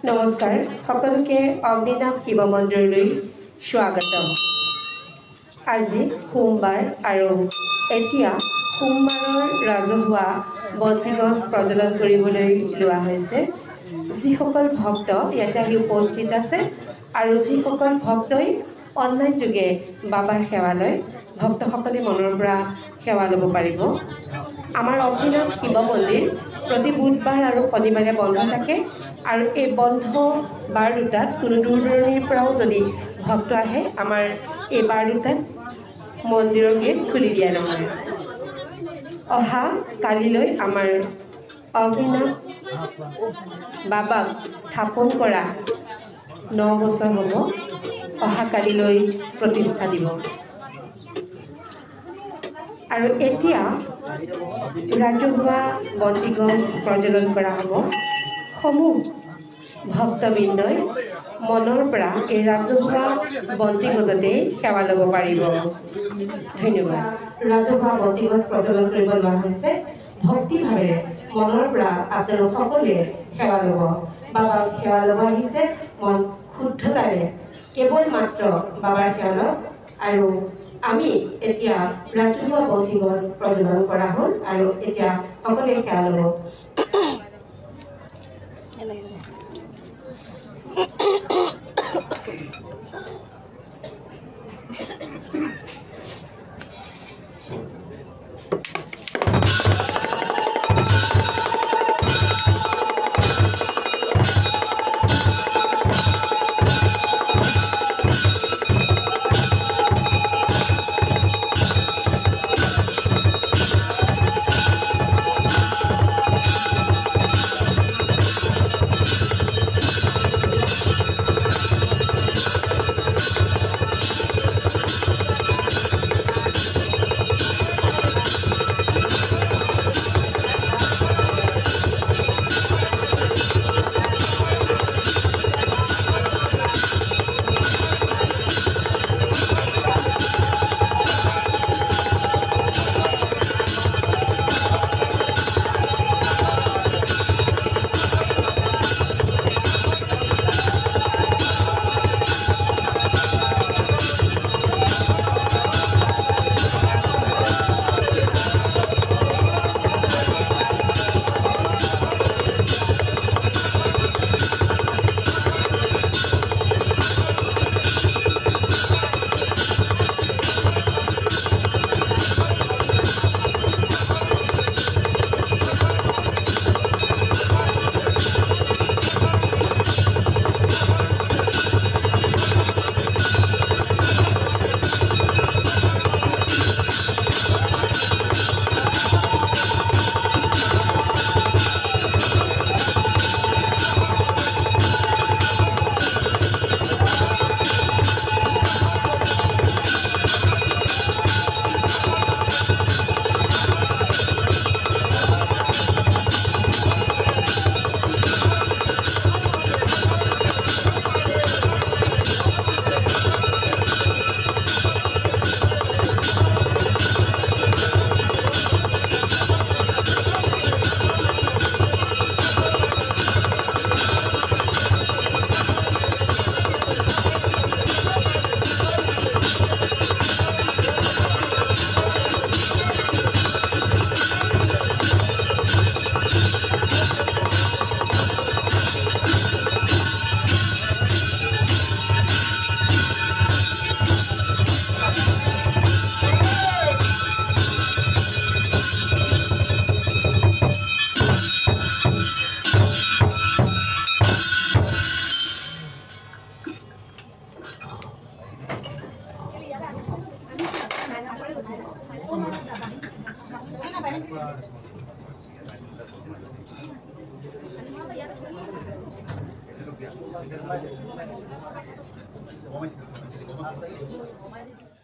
নমস্কাৰ সকলোকে অগ্নিনাভ শিৱ মন্দিৰলৈ স্বাগতম। আজি সোমবাৰ আৰু এতিয়া সোমবাৰৰ ৰাজহুৱা বন্তিগছ প্ৰজ্বলন কৰিবলৈ লোৱা হৈছে। যিসকল ভক্ত ইয়াতে আহি উপস্থিত আছে আৰু যিসকল ভক্তই অনলাইন যোগে বাবাৰ সেৱা লয়, ভক্তসকলে মনৰ পৰা সেৱা ল'ব পাৰিব। আমাৰ অগ্নিনাভ শিৱ মন্দিৰ প্ৰতি বুধবাৰ আৰু শনিবাৰে বন্ধ থাকে আৰু এই বন্ধ বাৰ দুটাত কোনো দূৰ দূৰণিৰ পৰাও যদি ভক্ত আহে, আমাৰ এই বাৰ দুটাত মন্দিৰৰ গেট খুলি দিয়া নহয়। অহা কালিলৈ আমাৰ অগ্নিনাভ বাবাক স্থাপন কৰা 9 বছৰ হ'ব। অহা কালিলৈ প্ৰতিষ্ঠা দিব। আৰু এতিয়া ৰাজহুৱা বন্তিগছ প্ৰজ্বলন কৰা হ'ব। সমূহ ভক্তবৃন্দই মনৰ পৰা এই ৰাজহুৱা বন্তিগছতে সেৱা ল'ব পাৰিব। ধন্যবাদ। ৰাজহুৱা বন্তিগছ প্ৰজ্বলন কৰিব লোৱা হৈছে। ভক্তিভাৱেৰে মনৰ পৰা আপোনালোক সকলোৱে সেৱা ল'ব। বাবাক সেৱা ল'ব আহিছে, মন শুদ্ধতাৰে কেৱল মাত্ৰ বাবাৰ সেৱা লওক। আৰু আমি এতিয়া ৰাজহুৱা বন্তিগছ প্ৰজ্বলন কৰা হ'ল আৰু এতিয়া সকলোৱে সেৱা ল'ব। Momento.